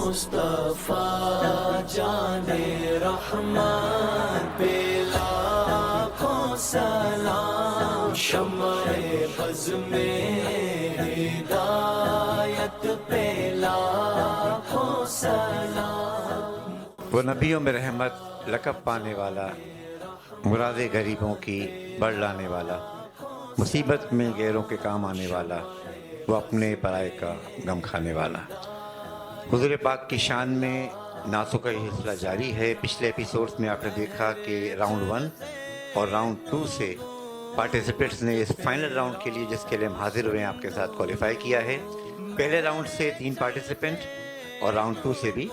مصطفیٰ جان رحمان پہ لاکھوں سلام، شمع بز میں ہدایت پہ لاکھوں سلام۔ وہ نبیوں میں رحمت لقب پانے والا، مراد غریبوں کی بڑھ لانے والا، مصیبت میں غیروں کے کام آنے والا، وہ اپنے پرائے کا غم کھانے والا۔ حضور پاک کی شان میں نعتوں کا یہ سلسلہ جاری ہے۔ پچھلے ایپیسوڈز میں آپ نے دیکھا کہ راؤنڈ 1 اور راؤنڈ 2 سے پارٹیسپینٹس نے اس فائنل راؤنڈ کے لیے، جس کے لیے ہم حاضر ہوئے ہیں، آپ کے ساتھ کوالیفائی کیا ہے۔ پہلے راؤنڈ سے 3 پارٹیسپینٹ اور راؤنڈ 2 سے بھی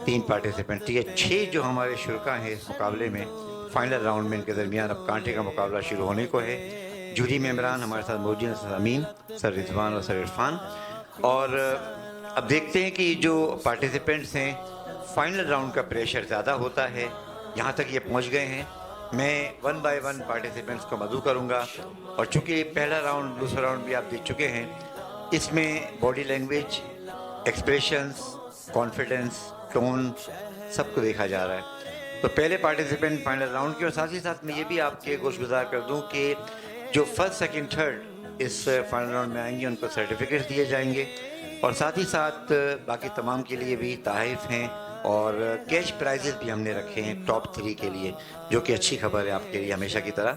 3 پارٹیسپینٹ، یہ 6 جو ہمارے شرکا ہیں اس مقابلے میں فائنل راؤنڈ میں، ان کے درمیان اب کانٹے کا مقابلہ شروع ہونے کو ہے۔ جوری ممبران ہمارے ساتھ موجود ہیں، سر امین، سر رضوان اور سر عرفان۔ اور اب دیکھتے ہیں کہ جو پارٹیسپینٹس ہیں، فائنل راؤنڈ کا پریشر زیادہ ہوتا ہے، یہاں تک یہ پہنچ گئے ہیں۔ میں 1 بائی 1 پارٹیسپینٹس کو مدعو کروں گا، اور چونکہ پہلا راؤنڈ دوسرا راؤنڈ بھی آپ دیکھ چکے ہیں، اس میں body language, expressions, confidence, tone سب کو دیکھا جا رہا ہے۔ تو پہلے پارٹیسپینٹ فائنل راؤنڈ کے، اور ساتھ ہی ساتھ میں یہ بھی آپ کے گوش گزار کر دوں کہ جو فرسٹ سیکنڈ تھرڈ اس فائنل راؤنڈ میں آئیں گے ان کو سرٹیفکیٹس دیے جائیں گے، اور ساتھ ہی ساتھ باقی تمام کے لیے بھی تحائف ہیں، اور کیش پرائزز بھی ہم نے رکھے ہیں ٹاپ 3 کے لیے، جو کہ اچھی خبر ہے آپ کے لیے ہمیشہ کی طرح۔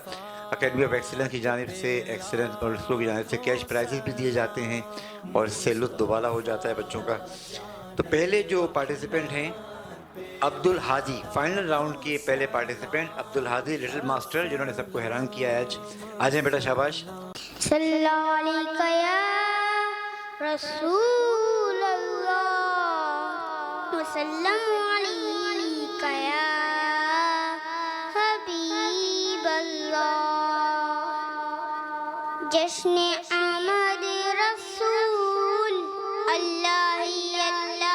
اکیڈمی آف ایکسیلنس کی جانب سے، ایکسیلنس اور اسکول کی جانب سے کیش پرائزز بھی دیے جاتے ہیں، اور اس سے لطف دوبالا ہو جاتا ہے بچوں کا۔ تو پہلے جو پارٹیسپینٹ ہیں، عبد الحادی، فائنل راؤنڈ کے پہلے پارٹیسپینٹ عبد الحادی لٹل ماسٹر، جنہوں نے سب کو حیران کیا ہے آج۔ آ جائیں بیٹا، شاباش۔ صلی اللہ علیہ یا رسول اللہ وسلم علیہ یا حبیب اللہ۔ جشن آمد رسول اللہ اللہ،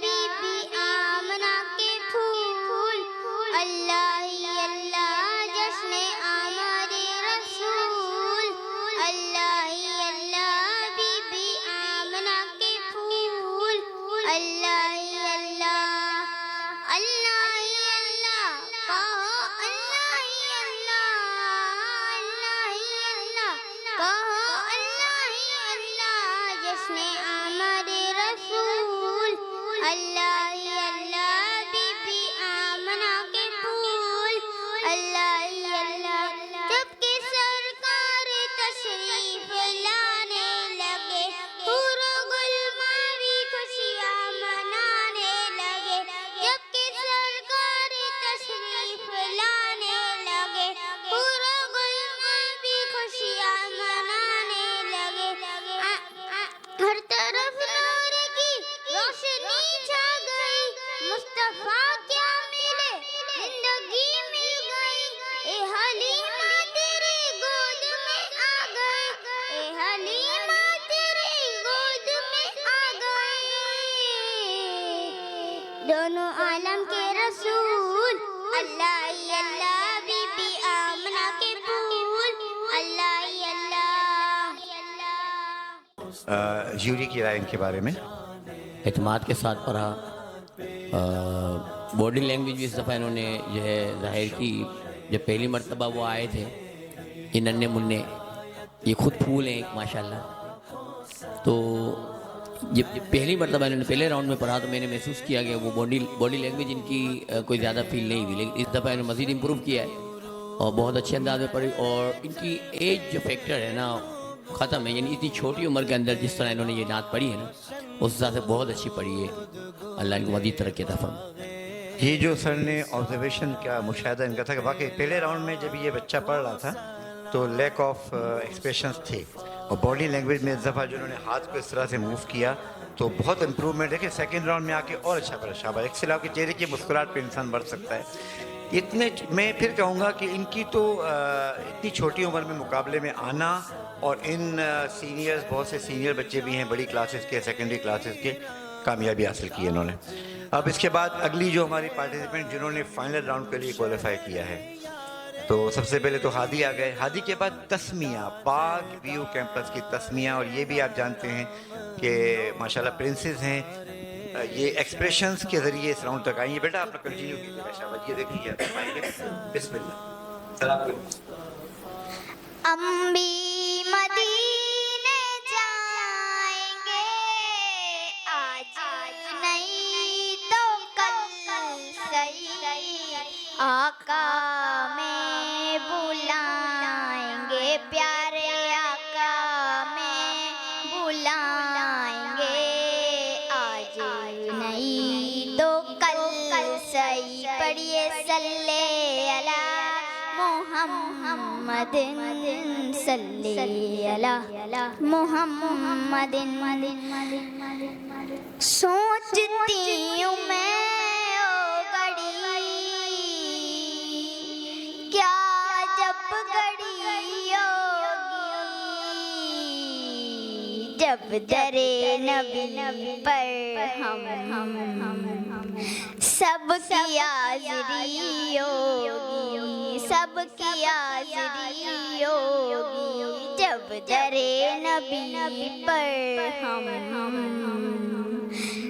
بی بی آمنہ کے پھول اللہ اللہ، جشن آمد رسول اللہ اللہ، بی بی آمنہ کے پھول اللہ اللہ، اللہ اللہ کہو، اللہ اللہ، اللہ اللہ کہو، اللہ اللہ، جشن آمد رسول اللہ اللہ، بی بی آمنہ کے پھول اللہ اللہ۔ جب کہ سرکار تشریف لانے لگے، حور و گلماوی خوشیاں منانے لگے، جب کہ سرکار تشریف لانے لگے، حور و گلماوی خوشیاں منانے لگے، ہر طرف نور کی روشنی چھا گئی، مصطفیٰ کیا ملے زندگی مل گئی، اے حلیمہ تیرے گود میں آ گئے، اے حلیمہ تیرے گود میں آ گئے، دونوں عالم کے رسول اللہ اللہ، بی بی آمنہ کے پھول اللہ اللہ۔ جیوری کی رائے ان کے بارے میں؟ اعتماد کے ساتھ پڑھا، باڈی لینگویج بھی اس دفعہ انہوں نے جو ہے ظاہر کی۔ جب پہلی مرتبہ وہ آئے تھے، یہ ننھے منھے، یہ خود پھول ہیں ماشاءاللہ، تو جب پہلی مرتبہ انہوں نے پہلے راؤنڈ میں پڑھا تو میں نے محسوس کیا کہ وہ باڈی لینگویج ان کی کوئی زیادہ فیل نہیں ہوئی، لیکن اس دفعہ انہوں نے مزید امپروو کیا ہے اور بہت اچھے انداز میں پڑھی، اور ان کی ایج جو فیکٹر ہے نا ختم ہے، یعنی اتنی چھوٹی عمر کے اندر جس طرح انہوں نے یہ نعت پڑھی ہے نا، اس حساب سے بہت اچھی پڑھی ہے۔ اللہ ان کو مزید ترقی عطا فرمائے۔ یہ جو سر نے آبزرویشن کا مشاہدہ ان کا تھا کہ واقعی پہلے راؤنڈ میں جب یہ بچہ پڑھ رہا تھا تو لیک آف ایکسپریشنز تھے، اور باڈی لینگویج میں اس دفعہ جو انہوں نے ہاتھ کو اس طرح سے موو کیا تو بہت امپروومنٹ ہے کہ سیکنڈ راؤنڈ میں آ کے اور اچھا پڑا۔ شاباش، ایک سلاؤ کے چہرے کی مسکراہٹ پہ انسان بڑھ سکتا ہے۔ اتنے میں پھر کہوں گا کہ ان کی تو اتنی چھوٹی عمر میں مقابلے میں آنا، اور ان سینئرز، بہت سے سینئر بچے بھی ہیں بڑی کلاسز کے، سیکنڈری کلاسز کے، کامیابی حاصل کی ہے انہوں نے۔ اب اس کے بعد اگلی جو ہماری پارٹیسپینٹ جنہوں نے فائنل راؤنڈ کے لیے کوالیفائی کیا ہے، تو سب سے پہلے تو ہادی آ گئے۔ ہادی کے بعد تسمیہ، پاک ویو کیمپس کی تسمیہ، اور یہ بھی آپ جانتے ہیں کہ ماشاءاللہ پرنسز ہیں، یہ ایکسپریشنز کے ذریعے اس راؤنڈ تک آئی ہیں. بیٹا آپ نے کنٹینیو کیجیے شاباش. یہ دیکھیے بسم اللہ. سلام علیکم. ہم بھی مدینے جائیں گے آج نہیں تو کل صحیح آقا میں بلائیں گے پیارے آقا میں بلائیں گے آج نہیں تو کل صحیح. پڑھیے صلی علی محمد صلی علی محمد. سوچتی ہوں میں او گھڑی کیا جب گھڑی ہوگی جب درے نبی پر ہم سب کی حاضری ہوگی سب کی حاضری ہوگی جب درے نبی پر ہم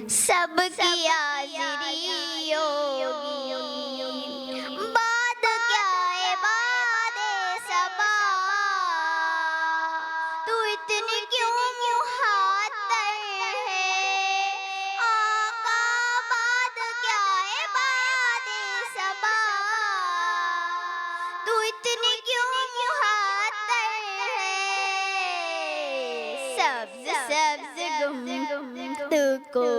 سب کی حاضری ہوگی. بات کیا ہے بات صبا تو اتنی کیوں محاتر ہے آقا. بات کیا ہے بات صبا تو اتنی کیوں محاتر ہے. سبز سبز گفتگو کو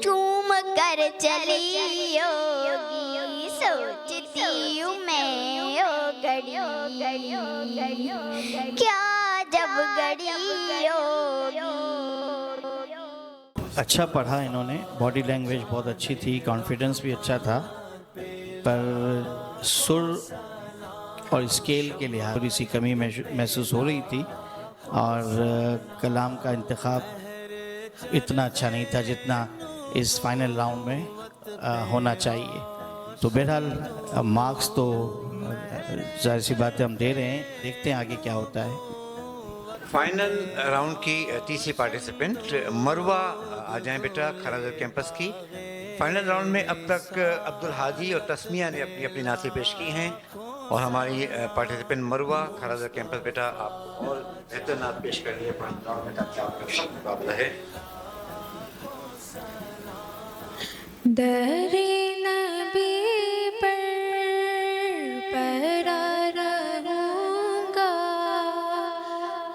چوم کر چلی ہوگی سوچتی ہوں میں او گھڑی کیا جب گھڑی ہوگی. اچھا پڑھا انہوں نے. باڈی لینگویج بہت اچھی تھی, کانفیڈنس بھی اچھا تھا, پر سر اور اسکیل کے لحاظ تھوڑی سی کمی محسوس ہو رہی تھی, اور کلام کا انتخاب اتنا اچھا نہیں تھا جتنا اس فائنل راؤنڈ میں ہونا چاہیے. تو بہرحال مارکس تو ظاہر سی بات ہے ہم دے رہے ہیں, دیکھتے ہیں آگے کیا ہوتا ہے. فائنل راؤنڈ کی تیسری پارٹیسپینٹ مروہ آ جائیں بیٹا کھراز کیمپس کی. فائنل راؤنڈ میں اب تک عبدالحادی اور تسمیہ نے اپنی اپنی نعتیں پیش کی ہیں, اور ہماری پارٹیسپینٹ مروہ کھراز کیمپس بیٹا آپ اور بہتر نعت پیش کر لیے. فائنل راؤنڈ میں تاکہ آپ کا سب مقابلہ ہے. در نبی پر پرا رہوں گا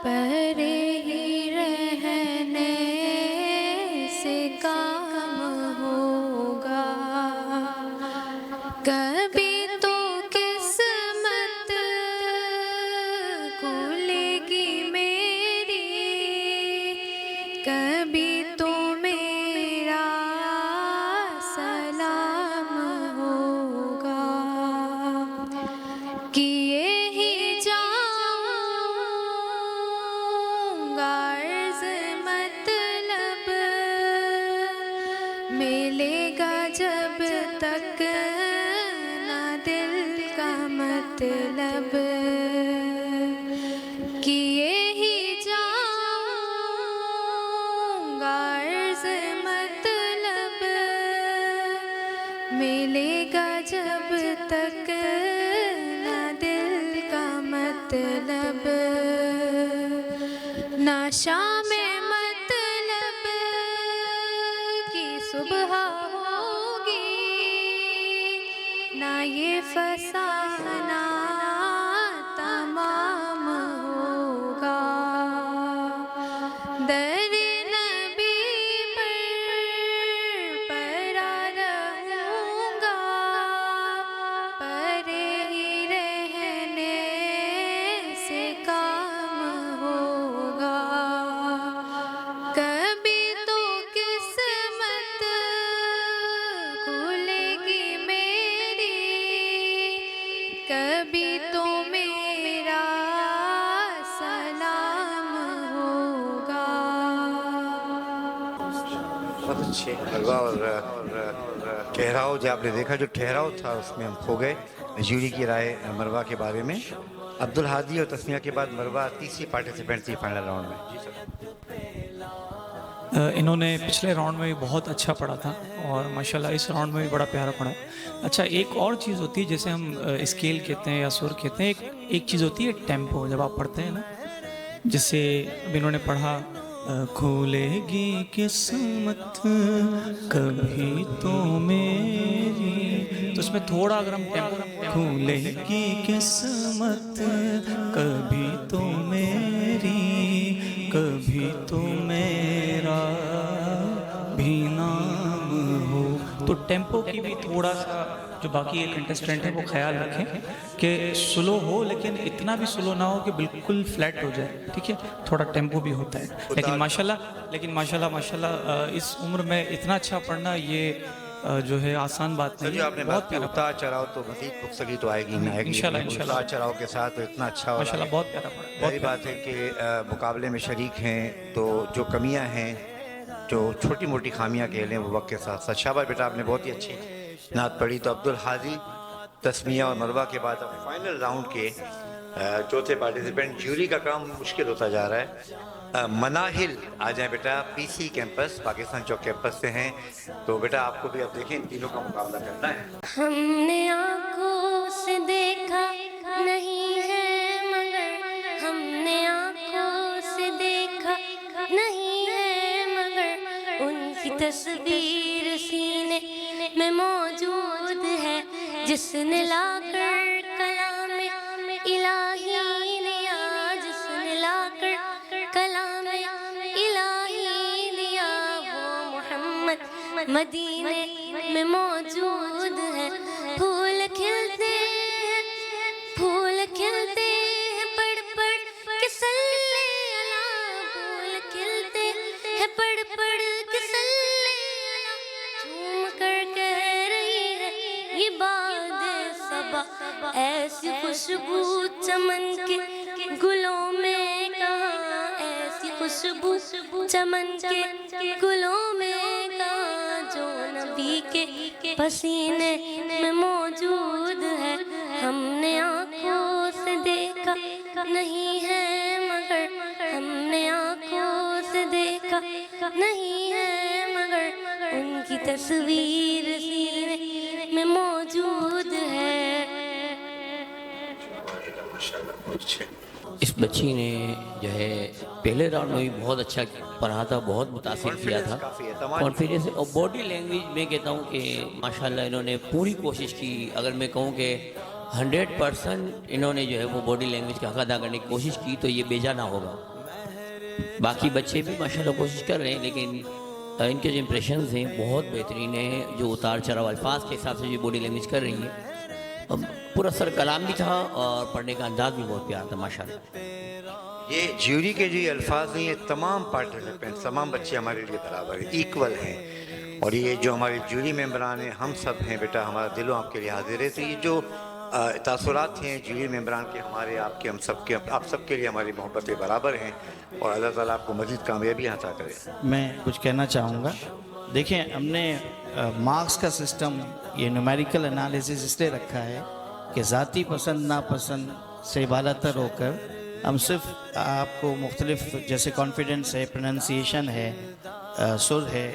پر ہی رہنے سے کام ہوگا. کبھی تو قسمت کھلے گی میری کبھی تو میرا سلام ہوگا. کیے ہی جاؤں گا عرض مطلب ملے گا جب تک نہ دل کا مطلب. کیے ہی جاؤں گا عرض مطلب ملے گا جب تک نہ دل کا مطلب. نہ شام مطلب کی صبح ہوگی نہ یہ فسانہ تمام ہوگا. در نبی پر پرا رہوں گا پر ہی رہنے سے کام ہوگا. کبھی تو قسمت کھلے گی میری کبھی تو میرا سلام ہوگا. بہت اچھے مروہ اور ٹھہراؤ جو آپ نے دیکھا, جو ٹھہراؤ تھا اس میں ہم کھو گئے. جیوری کی رائے مروہ کے بارے میں. عبدالحادی اور تسمیہ کے بعد مروہ تیسری پارٹیسپینٹ تھی فائنل راؤنڈ میں. جی سر. انہوں نے پچھلے راؤنڈ میں بھی بہت اچھا پڑھا تھا اور ماشاءاللہ اس راؤنڈ میں بھی بڑا پیارا پڑھا ہے. اچھا ایک اور چیز ہوتی ہے جیسے ہم اسکیل کہتے ہیں یا سر کہتے ہیں, ایک چیز ہوتی ہے ٹیمپو. جب آپ پڑھتے ہیں نا, جیسے اب انہوں نے پڑھا کھولے گی قسمت کبھی تو میری, تو اس میں تھوڑا اگر ہم ٹیمپو, کھولے گی قسمت کبھی تو میری کبھی تو میرا بھی نام ہو, تو ٹیمپو کی بھی تھوڑا سا جو باقی کنٹسٹنٹ ہیں وہ خیال رکھیں کہ سلو ہو, لیکن اتنا بھی سلو نہ ہو کہ بالکل فلیٹ ہو جائے. ٹھیک ہے, تھوڑا ٹیمپو بھی ہوتا ہے. لیکن ماشاءاللہ اس عمر میں اتنا اچھا پڑھنا یہ جو ہے آسان بات نہیں جو ہے. آپ نے بہت بات کی پیارا اتار چڑھاؤ تو مزید پختگی تو آئے گی نہ آئے گی. انشاءاللہ. اتار چڑھاؤ کے ساتھ اتنا اچھا ہو رہا ماشاءاللہ ہے. بہت پیارا پڑھا. ظاہری بات ہے کہ مقابلے میں شریک ہیں تو جو کمیاں ہیں, جو چھوٹی موٹی خامیاں کہہ لیں, وہ وقت کے ساتھ ساتھ. شاباش بیٹا, آپ نے بہت ہی اچھی نعت پڑھی. تو عبدالحادی تسمیہ اور مروہ کے بعد اب فائنل راؤنڈ کے چوتھے پارٹیسپینٹ. جیوری کا کام مشکل ہوتا جا رہا ہے. مناہل آ جائیں بیٹا, پی سی کیمپس, پاکستان چوک کیمپس سے ہیں. تو بیٹا آپ کو بھی اب دیکھیں ان تینوں کا مقابلہ کرنا ہے. ہم نے آنکھوں سے دیکھا نہیں ہے مگر, ہم نے آنکھوں سے دیکھا نہیں ہے مگر, ان کی تصویر سینے میں موجود ہے جس نے لا کر کلام الہی دیا, جس نے لا کر کلام الہی دیا. وہ محمد مدینے میں موجود ہے. پھول کھلتے ہیں, پھول کھلتے ہیں پڑھ پڑھ کے صلی اللہ, پھول کھلتے ہیں پڑھ پڑھ کے صلی اللہ. جھوم کر کہہ رہی ہے یہ باد صبا, ایسی خوشبو چمن کے گلوں میں کہاں, ایسی خوشبو چمن کے گلوں میں کہاں, جو نبی کے پسینے میں موجود ہے. ہم نے آنکھوں سے دیکھا نہیں ہے مگر, ہم نے آنکھوں سے دیکھا نہیں ہے مگر, ان کی تصویر سینے میں موجود ہے. اس بچی نے جو ہے پہلے راؤنڈ میں بھی بہت اچھا پڑھا تھا, بہت متاثر کیا تھا. کانفیڈنس اور باڈی لینگویج میں کہتا ہوں کہ ماشاءاللہ انہوں نے پوری کوشش کی. اگر میں کہوں کہ 100% انہوں نے جو ہے وہ باڈی لینگویج کا حق ادا کرنے کی کوشش کی تو یہ بیجا نہ ہوگا. باقی بچے بھی ماشاءاللہ کوشش کر رہے ہیں, لیکن ان کے جو امپریشنز ہیں بہت بہترین ہیں. جو اتار چڑھاؤ الفاظ کے حساب سے جو باڈی لینگویج کر رہی ہیں, پورا سر کلام بھی تھا اور پڑھنے کا انداز بھی بہت پیارا تھا ماشاءاللہ. یہ جیوری کے جو الفاظ ہیں یہ تمام پارٹیسپینٹ, تمام بچے ہمارے لیے برابر ہیں, ایکول ہیں. اور یہ جو ہمارے جیوری ممبران ہیں ہم سب ہیں بیٹا, ہمارا دلوں آپ کے لیے حاضر ہے. تو یہ جو تاثرات ہیں جیوری ممبران کے, ہمارے آپ کے, ہم سب کے, آپ سب کے لیے ہماری محبتیں برابر ہیں. اور اللہ تعالیٰ آپ کو مزید کامیابی عطا کرے. میں کچھ کہنا چاہوں گا. دیکھیں ہم نے مارکس کا سسٹم, یہ نومیریکل انالیسس اس لیے رکھا ہے کہ ذاتی پسند ناپسند سے بالا تر ہو کر ہم صرف آپ کو مختلف, جیسے کانفیڈنس ہے, پروننسیشن ہے, سر ہے,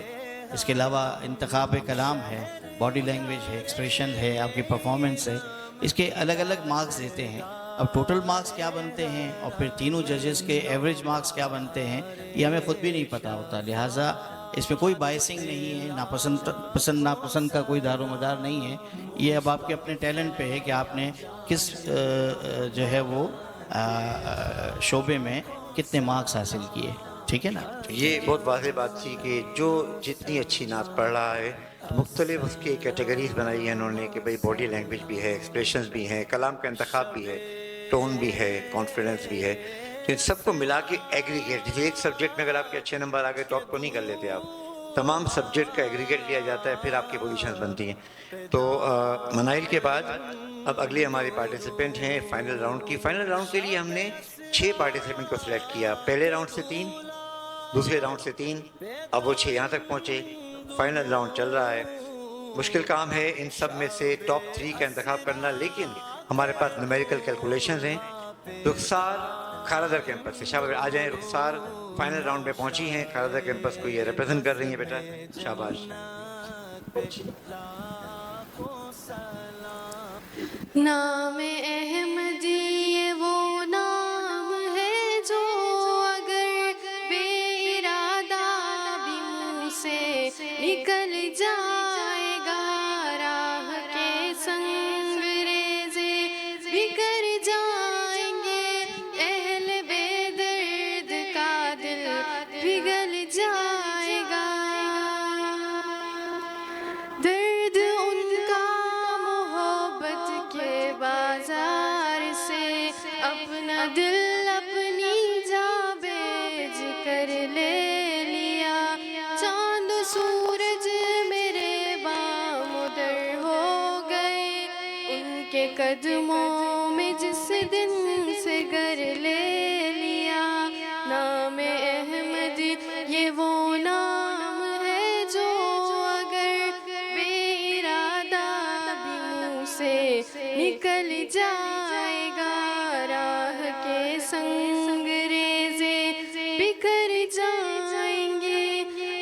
اس کے علاوہ انتخاب کلام ہے, باڈی لینگویج ہے, ایکسپریشن ہے, آپ کی پرفارمنس ہے, اس کے الگ الگ مارکس دیتے ہیں. اب ٹوٹل مارکس کیا بنتے ہیں اور پھر تینوں ججز کے ایوریج مارکس کیا بنتے ہیں یہ ہمیں خود بھی نہیں پتہ ہوتا. لہٰذا اس میں کوئی بائسنگ نہیں ہے, پسند ناپسند کا کوئی دار و مدار نہیں ہے. یہ اب آپ کے اپنے ٹیلنٹ پہ ہے کہ آپ نے کس جو ہے وہ شعبے میں کتنے مارکس حاصل کیے. ٹھیک ہے نا. یہ بہت واضح بات تھی کہ جو جتنی اچھی نعت پڑھ رہا ہے مختلف اس کی کیٹیگریز بنائی ہیں انہوں نے کہ بھئی باڈی لینگویج بھی ہے, ایکسپریشنز بھی ہیں, کلام کا انتخاب بھی ہے, ٹون بھی ہے, کانفیڈنس بھی ہے. تو ان سب کو ملا کے ایگریگیٹ, جیسے ایک سبجیکٹ میں اگر آپ کے اچھے نمبر آ گئے تو آپ کو نہیں کر لیتے, آپ تمام سبجیکٹ کا ایگریگیٹ لیا جاتا ہے, پھر آپ کی پوزیشنز بنتی ہیں. تو منائل کے بعد اب اگلے ہمارے پارٹیسپینٹ ہیں فائنل راؤنڈ کی. فائنل راؤنڈ کے لیے ہم نے 6 پارٹیسپینٹ کو سلیکٹ کیا. پہلے راؤنڈ سے 3, دوسرے راؤنڈ سے 3, اب وہ 6 یہاں تک پہنچے. فائنل راؤنڈ چل رہا ہے. مشکل کام ہے ان سب میں سے ٹاپ 3 کا انتخاب کرنا, لیکن ہمارے پاس نومیریکل کیلکولیشنز ہیں. رخسار کھارادر کیمپس سے. شاباش, آ جائیں. رخسار فائنل راؤنڈ میں پہنچی ہیں. کھارادر کیمپس کو یہ ریپرزینٹ کر رہی ہیں بیٹا. شاباش. نام احمدی یہ وہ نام ہے جو اگر بے ارادہ بھی منہ سے نکل جائے گا راہ کے سنگ ریزے بکھر جائیں گے اہل بے درد کا دل پگھل جائے گا درد ان کا محبت کے بازار سے اپنا دل اپنی جاں بیچ کر لے لیا چاند سورج میرے بام در ہو گئے ان کے قدموں میں جس دن سے گر لے لیا نام احمدی یہ وہ نام ہے جو اگر بے ارادہ بھی منہ سے نکل جائے گا راہ کے سنگ ریزے بکھر جائیں گے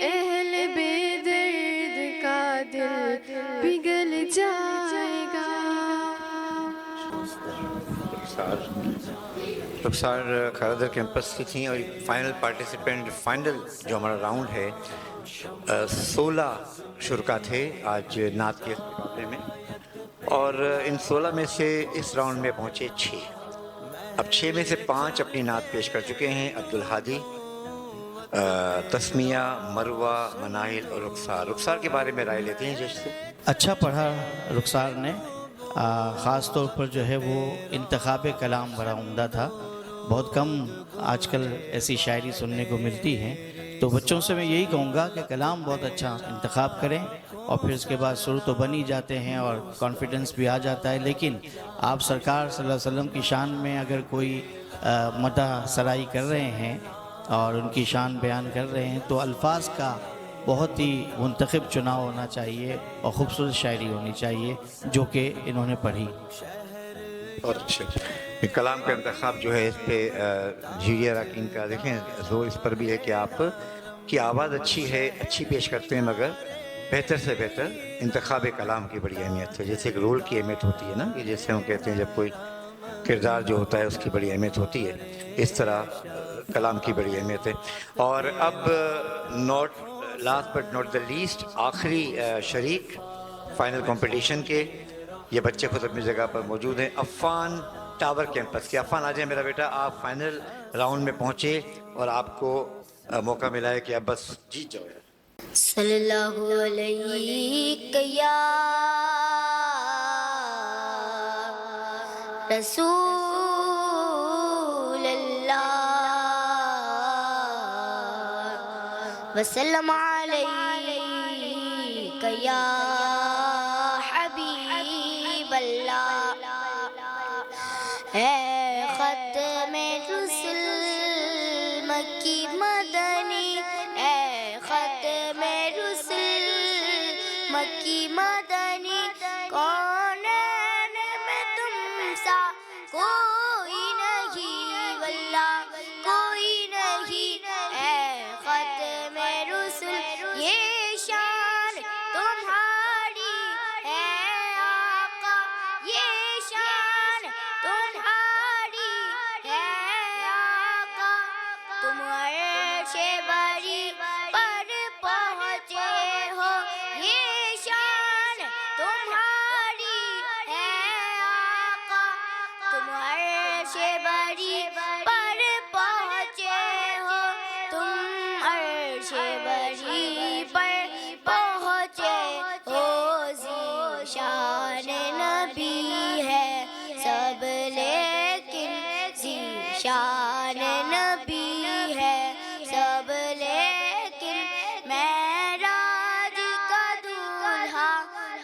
اہل بے درد کا دل پگھل جائے گا رخسار کھارادر کیمپس کی تھیں اور فائنل پارٹیسپینٹ. فائنل جو ہمارا راؤنڈ ہے 16 شرکا تھے آج نعت کے مقابلے میں, اور ان 16 میں سے اس راؤنڈ میں پہنچے 6. اب 6 میں سے 5 اپنی نعت پیش کر چکے ہیں. عبدالہادی, تسمیہ, مروہ, مناہل اور رخسار. رخسار کے بارے میں رائے لیتے ہیں جج سے. اچھا پڑھا رخسار نے, خاص طور پر جو ہے وہ انتخاب کلام بڑا عمدہ تھا. بہت کم آج کل ایسی شاعری سننے کو ملتی ہے, تو بچوں سے میں یہی کہوں گا کہ کلام بہت اچھا انتخاب کریں, اور پھر اس کے بعد سر تو بن ہی جاتے ہیں اور کانفیڈنس بھی آ جاتا ہے. لیکن آپ سرکار صلی اللہ علیہ وسلم کی شان میں اگر کوئی مدح سرائی کر رہے ہیں اور ان کی شان بیان کر رہے ہیں تو الفاظ کا بہت ہی منتخب چناؤ ہونا چاہیے اور خوبصورت شاعری ہونی چاہیے جو کہ انہوں نے پڑھی. بہت اچھا. کلام کا انتخاب جو ہے اس پہ جھیریا راکین کا دیکھیں زور اس پر بھی ہے کہ آپ کی آواز اچھی ہے, اچھی پیش کرتے ہیں, مگر بہتر سے بہتر انتخاب کلام کی بڑی اہمیت ہے. جیسے ایک رول کی اہمیت ہوتی ہے نا, کہ جیسے ہم کہتے ہیں جب کوئی کردار جو ہوتا ہے اس کی بڑی اہمیت ہوتی ہے, اس طرح کلام کی بڑی اہمیت ہے. اور اب last but not the least, آخری شریک فائنل کمپٹیشن کے, یہ بچے خود اپنی جگہ پر موجود ہیں. عفان ٹاور کیمپس کے. عفان آ جائیں میرا بیٹا, آپ فائنل راؤنڈ میں پہنچے اور آپ کو موقع ملا ہے کہ آپ بس جیت جاؤ. صلی اللہ علیہ یا رسول اللہ وسلم علیک یا حبیب اللہ. اے ختم رسل مکی مدنی, اے ختم رسل مکی مدنی, کون میں تم سا کوئی نہیں واللہ کوئی نہیں. اے ختم رسل یہ شان تمہاری ہے آقا, یہ شان تمہاری ہے آقا. تم عرش بری پر پہنچے ہو, یہ شان تمہاری ہے آقا. تم عرش بری پر پہنچے ہو, تم عرش بری پر پہنچے ہو. ذیشان نبی ہے سب لیکن ذیشان نبی ہے سب لیکن معراج کا دولہا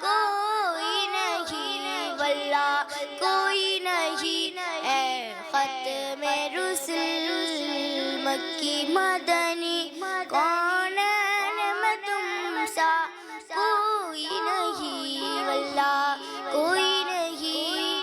کوئی نہیں واللہ کوئی نہیں. اے ختم رسل مکی مدنی, کون میں تم سا کوئی نہیں واللہ کوئی نہیں.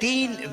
3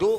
2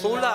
16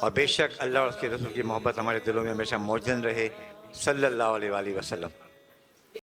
اور بے شک اللہ اور اس کے رسول کی محبت ہمارے دلوں میں ہمیشہ موجود رہے. صلی اللہ علیہ وآلہ وسلم.